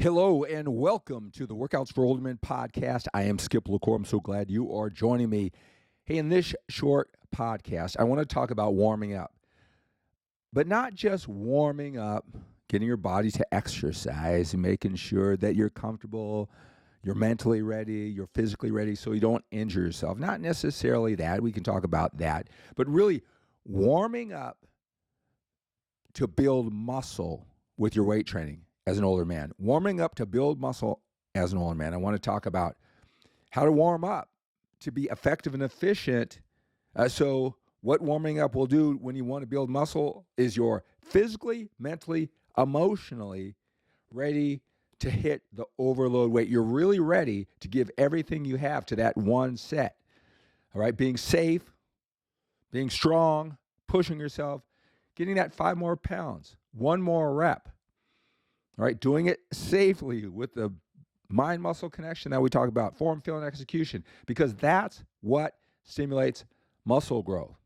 Hello and welcome to the Workouts for Older Men podcast. I am Skip La Cour. I'm so glad you are joining me. Hey, in this short podcast, I want to talk about warming up, but not just warming up, getting your body to exercise and making sure that you're comfortable, you're mentally ready, you're physically ready so you don't injure yourself. Not necessarily that. We can talk about that, but really warming up to build muscle with your weight training as an older man. Warming up to build muscle as an older man. I want to talk about how to warm up to be effective and efficient. So what warming up will do when you want to build muscle is you're physically, mentally, emotionally ready to hit the overload weight. You're really ready to give everything you have to that one set. All right, being safe, being strong, pushing yourself, getting that 5 more pounds, 1 more rep. All right, doing it safely with the mind-muscle connection that we talk about, form, feel, and execution, because that's what stimulates muscle growth.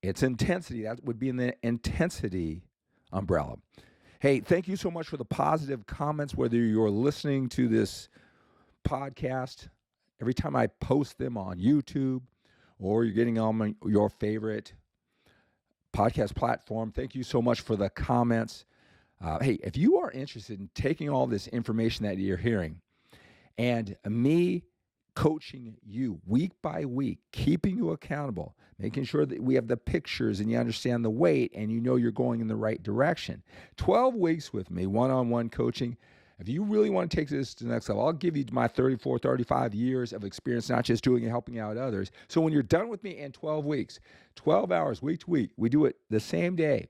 It's intensity. That would be in the intensity umbrella. Hey, thank you so much for the positive comments, whether you're listening to this podcast every time I post them on YouTube or you're getting on your favorite podcast platform. Thank you so much for the comments. Hey, if you are interested in taking all this information that you're hearing and me coaching you week by week, keeping you accountable, making sure that we have the pictures and you understand the weight and you know you're going in the right direction. 12 weeks with me, one-on-one coaching. If you really want to take this to the next level, I'll give you my 34, 35 years of experience, not just doing and helping out others. So when you're done with me in 12 weeks, 12 hours, week to week, we do it the same day,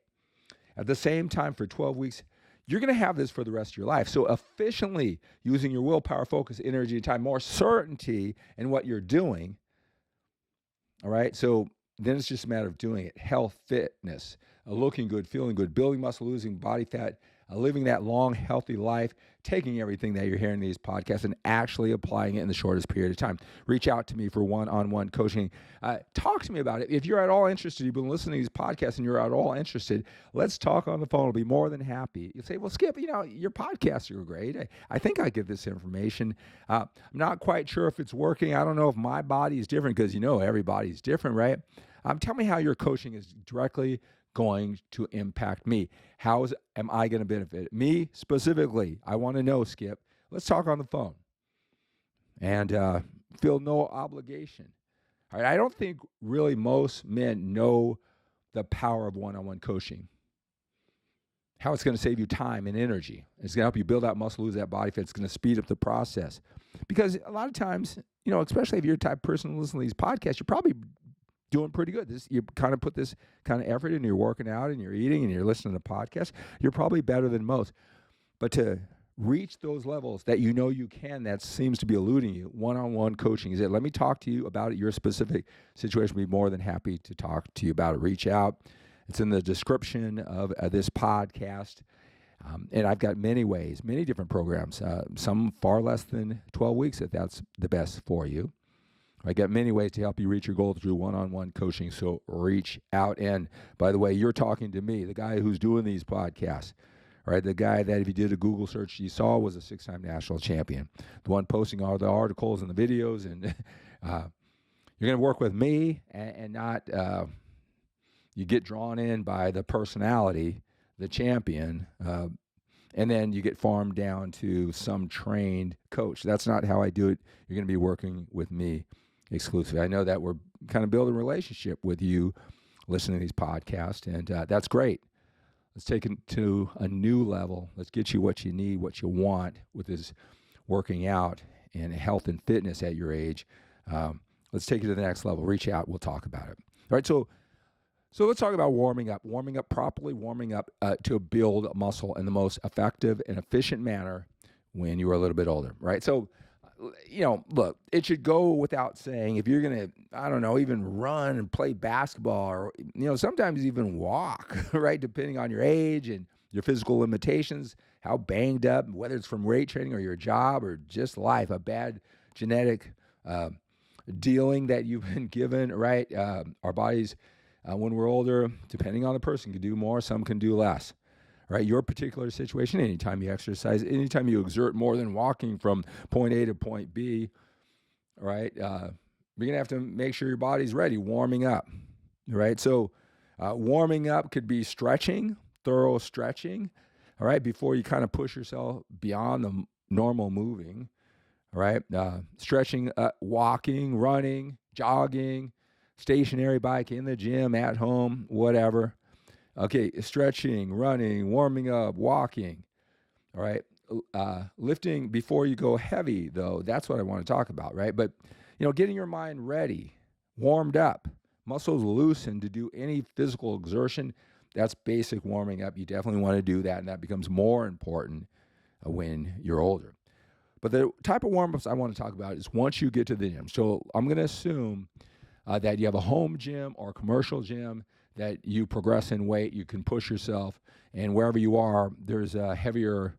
at the same time for 12 weeks, you're going to have this for the rest of your life. So efficiently using your willpower, focus, energy, and time, more certainty in what you're doing. All right. So then it's just a matter of doing it. Health, fitness, looking good, feeling good, building muscle, losing body fat, living that long, healthy life, taking everything that you're hearing in these podcasts and actually applying it in the shortest period of time. Reach out to me for one-on-one coaching. Talk to me about it. If you're at all interested, you've been listening to these podcasts and you're at all interested, let's talk on the phone. I'll be more than happy. You say, well, Skip, your podcasts are great. I think I get this information. I'm not quite sure if it's working. I don't know if my body is different because, everybody's different, right? Tell me how your coaching is directly going to impact me. How am I going to benefit me specifically? I want to know, Skip. Let's talk on the phone and feel no obligation. All right. I don't think really most men know the power of one-on-one coaching, how it's going to save you time and energy. It's going to help you build out muscle, lose that body fat. It's going to speed up the process because a lot of times, especially if you're the type of person who listens to these podcasts, you're probably doing pretty good. You kind of put this kind of effort in, you're working out and you're eating and you're listening to podcasts, you're probably better than most. But to reach those levels that you can, that seems to be eluding you, one-on-one coaching is it. Let me talk to you about it, your specific situation. I'd be more than happy to talk to you about it. Reach out. It's in the description of this podcast. And I've got many ways, many different programs, some far less than 12 weeks if that's the best for you. I got many ways to help you reach your goal through one-on-one coaching, so reach out. And by the way, you're talking to me, the guy who's doing these podcasts, right? The guy that if you did a Google search, you saw was a 6-time national champion, the one posting all the articles and the videos. And you're going to work with me and not you get drawn in by the personality, the champion, and then you get farmed down to some trained coach. That's not how I do it. You're going to be working with me exclusively. I know that we're kind of building a relationship with you listening to these podcasts, and that's great. Let's take it to a new level. Let's get you what you need, what you want with this working out and health and fitness at your age. Let's take it to the next level. Reach out. We'll talk about it. All right, so let's talk about warming up properly, warming up to build muscle in the most effective and efficient manner when you are a little bit older, right? So, look, it should go without saying if you're going to, even run and play basketball or, sometimes even walk, right? Depending on your age and your physical limitations, how banged up, whether it's from weight training or your job or just life, a bad genetic dealing that you've been given, right? Our bodies, when we're older, depending on the person, can do more, some can do less, right? Your particular situation, anytime you exercise, anytime you exert more than walking from point A to point B, right? You're going to have to make sure your body's ready, warming up, right? So warming up could be stretching, thorough stretching, all right, before you kind of push yourself beyond the normal moving, all right? Stretching, walking, running, jogging, stationary bike in the gym, at home, whatever. Okay, stretching, running, warming up, walking, all right? Lifting before you go heavy, though, that's what I want to talk about, right? But, getting your mind ready, warmed up, muscles loosened to do any physical exertion, that's basic warming up. You definitely want to do that, and that becomes more important when you're older. But the type of warm-ups I want to talk about is once you get to the gym. So I'm going to assume that you have a home gym or a commercial gym, that you progress in weight, you can push yourself, and wherever you are, there's heavier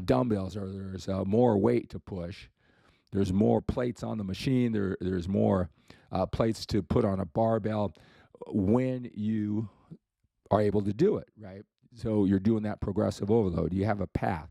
dumbbells, or there's more weight to push. There's more plates on the machine. There's more plates to put on a barbell when you are able to do it, right? So you're doing that progressive overload. You have a path,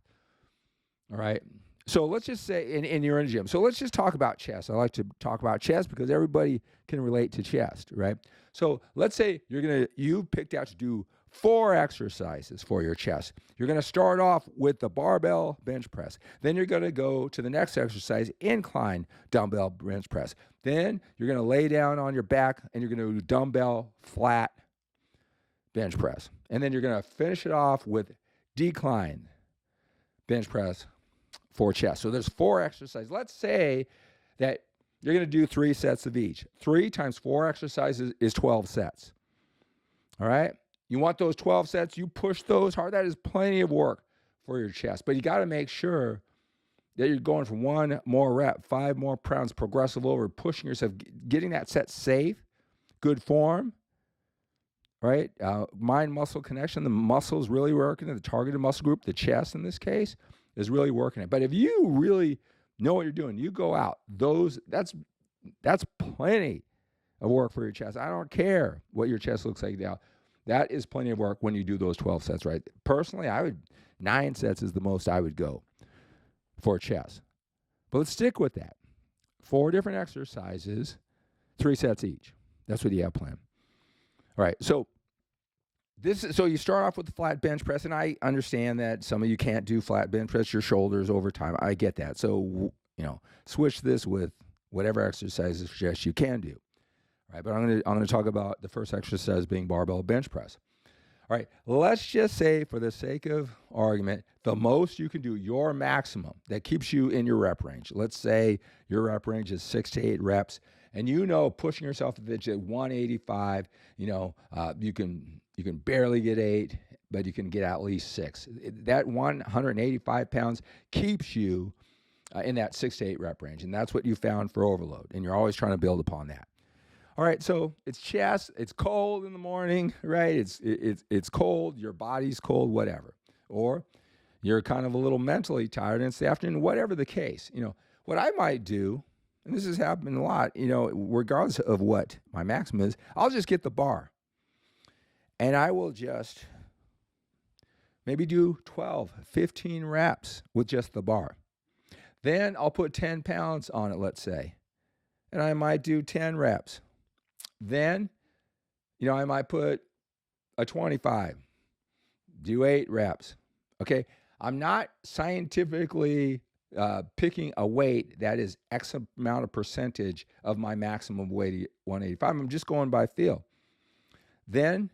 all right? So let's just say, and you're in a gym. So let's just talk about chest. I like to talk about chest because everybody can relate to chest, right? So let's say you picked out to do 4 exercises for your chest. You're going to start off with the barbell bench press. Then you're going to go to the next exercise, incline dumbbell bench press. Then you're going to lay down on your back and you're going to do dumbbell flat bench press. And then you're going to finish it off with decline bench press for chest. So there's 4 exercises. Let's say that you're going to do 3 sets of each. 3 times 4 exercises is 12 sets. All right? You want those 12 sets, you push those hard. That is plenty of work for your chest. But you got to make sure that you're going from 1 more rep, 5 more pounds, progressive over, pushing yourself, getting that set safe, good form, right? Mind-muscle connection, the muscle's really working, the targeted muscle group, the chest in this case, is really working it. But if you really know what you're doing, you go out, that's plenty of work for your chest. I don't care what your chest looks like now. That is plenty of work when you do those 12 sets, right? Personally, 9 sets is the most I would go for chest. But let's stick with that. 4 different exercises, 3 sets each. That's what you have planned. All right, so you start off with the flat bench press, and I understand that some of you can't do flat bench press, your shoulders over time. I get that. So, switch this with whatever exercises you can do. All right, but I'm going to talk about the first exercise being barbell bench press. All right, let's just say, for the sake of argument, the most you can do, your maximum that keeps you in your rep range. Let's say your rep range is 6 to 8 reps, and pushing yourself to the 185, you can barely get 8, but you can get at least 6. That 185 pounds keeps you in that 6 to 8 rep range, and that's what you found for overload, and you're always trying to build upon that. All right, so it's chest. It's cold in the morning, right? It's cold. Your body's cold, whatever. Or you're kind of a little mentally tired, and it's the afternoon. Whatever the case, what I might do, and this has happened a lot. Regardless of what my maximum is, I'll just get the bar, and I will just maybe do 12, 15 reps with just the bar. Then I'll put 10 pounds on it, let's say, and I might do 10 reps. Then, I might put a 25, do 8 reps. Okay, I'm not scientifically picking a weight that is X amount of percentage of my maximum weight, 185. I'm just going by feel. Then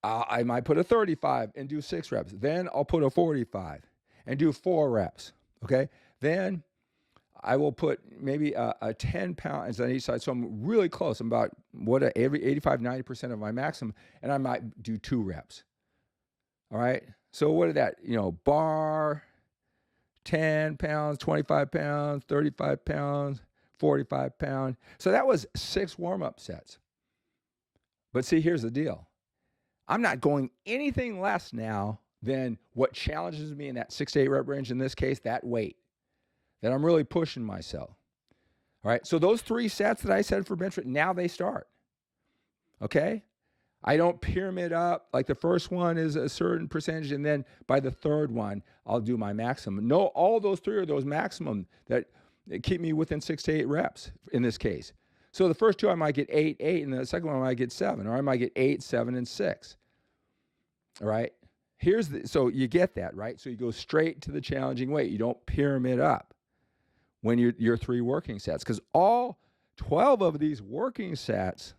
I might put a 35 and do 6 reps. Then I'll put a 45 and do 4 reps. Okay, then I will put maybe a 10 pounds on each side. So I'm really close. I'm about every 85, 90% of my maximum, and I might do 2 reps. All right. So what is that? Bar, 10 pounds, 25 pounds, 35 pounds, 45 pounds. So that was 6 warm-up sets. But see, here's the deal. I'm not going anything less now than what challenges me in that 6 to 8 rep range, in this case, that weight. That I'm really pushing myself. All right, so those 3 sets that I said for bench press, now they start. Okay? I don't pyramid up. Like the first one is a certain percentage, and then by the third one, I'll do my maximum. No, all those three are those maximum that keep me within 6 to 8 reps in this case. So the first two, I might get 8, 8, and the second one I might get 7, or I might get 8, 7, and 6. All right? So you get that, right? So you go straight to the challenging weight. You don't pyramid up when your 3 working sets, because all 12 of these working sets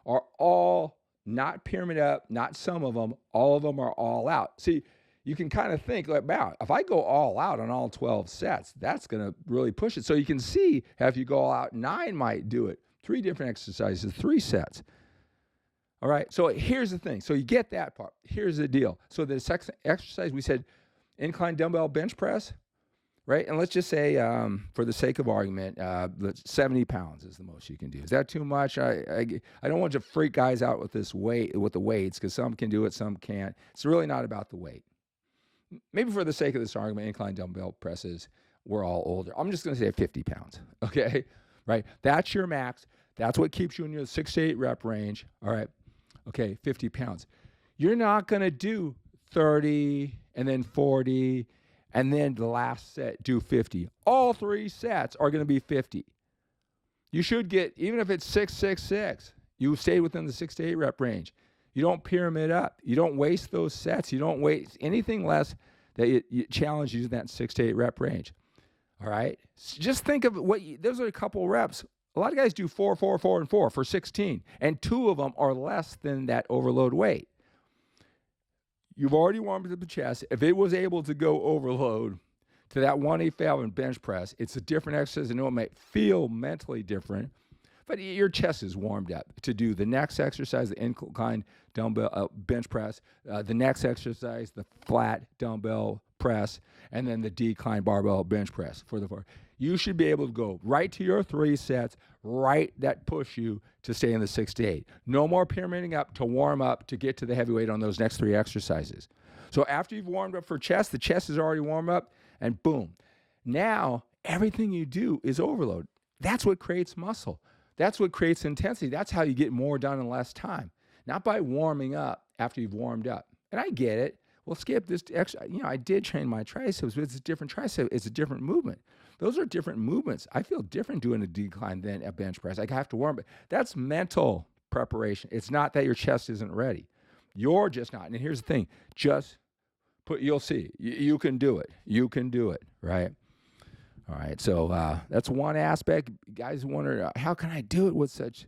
are all not pyramid up, not some of them. All of them are all out. See, you can kind of think like, wow, if I go all out on all 12 sets, that's going to really push it. So you can see how if you go all out, 9 might do it. 3 different exercises, 3 sets. All right, so here's the thing. So you get that part. Here's the deal. So the second exercise, we said incline dumbbell bench press, right? And let's just say, for the sake of argument, 70 pounds is the most you can do. Is that too much? I don't want to freak guys out with this weight, with the weights, because some can do it, some can't. It's really not about the weight. Maybe for the sake of this argument, incline dumbbell presses, we're all older. I'm just going to say 50 pounds, okay? Right? That's your max. That's what keeps you in your 6 to 8 rep range, all right? Okay, 50 pounds. You're not going to do 30 and then 40 and then the last set do 50. All 3 sets are going to be 50. You should get, even if it's 6, 6, 6, you stay within the 6 to 8 rep range. You don't pyramid up. You don't waste those sets. You don't waste anything less that it challenges you in that 6 to 8 rep range. All right? Just think of those are a couple reps. A lot of guys do 4, 4, 4, and 4 for 16, and 2 of them are less than that overload weight. You've already warmed up the chest. If it was able to go overload to that 185 bench press, it's a different exercise. I know it might feel mentally different, but your chest is warmed up to do the next exercise, the incline dumbbell bench press, the next exercise, the flat dumbbell press, and then the decline barbell bench press for the 4. You should be able to go right to your 3 sets, right that push you to stay in the 6 to 8. No more pyramiding up to warm up to get to the heavyweight on those next 3 exercises. So after you've warmed up for chest, the chest is already warmed up, and boom. Now, everything you do is overload. That's what creates muscle. That's what creates intensity. That's how you get more done in less time. Not by warming up after you've warmed up. And I get it. Well, Skip, this I did train my triceps, but it's a different tricep. It's a different movement. Those are different movements. I feel different doing a decline than a bench press. I have to warm it. That's mental preparation. It's not that your chest isn't ready. You're just not. And here's the thing. You'll see. You can do it. You can do it, right? All right, so that's one aspect. Guys wonder, how can I do it with such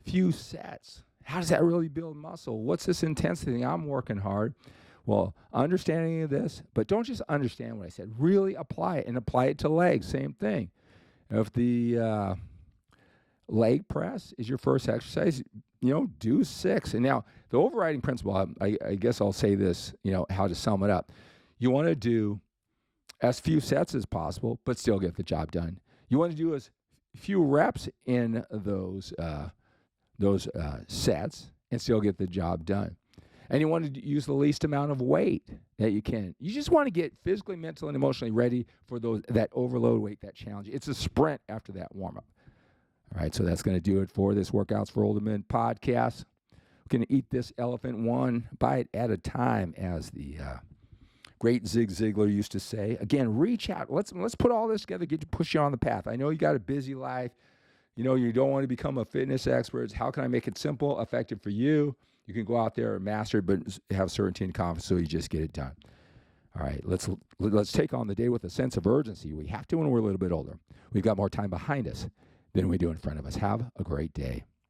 few sets? How does that really build muscle? What's this intensity? I'm working hard. Well, understanding of this, but don't just understand what I said. Really apply it, and apply it to legs. Same thing. If the leg press is your first exercise, do 6. And now the overriding principle, I guess I'll say this, how to sum it up. You want to do as few sets as possible, but still get the job done. You want to do as few reps in those sets and still get the job done. And you want to use the least amount of weight that you can. You just want to get physically, mentally, and emotionally ready for that overload weight, that challenge. It's a sprint after that warm-up. All right, so that's going to do it for this Workouts for Older Men podcast. We're going to eat this elephant one bite at a time, as the great Zig Ziglar used to say. Again, reach out. Let's put all this together, push you on the path. I know you got a busy life. You don't want to become a fitness expert. How can I make it simple, effective for you? You can go out there and master it, but have certainty and confidence so you just get it done. All right, let's take on the day with a sense of urgency. We have to when we're a little bit older. We've got more time behind us than we do in front of us. Have a great day.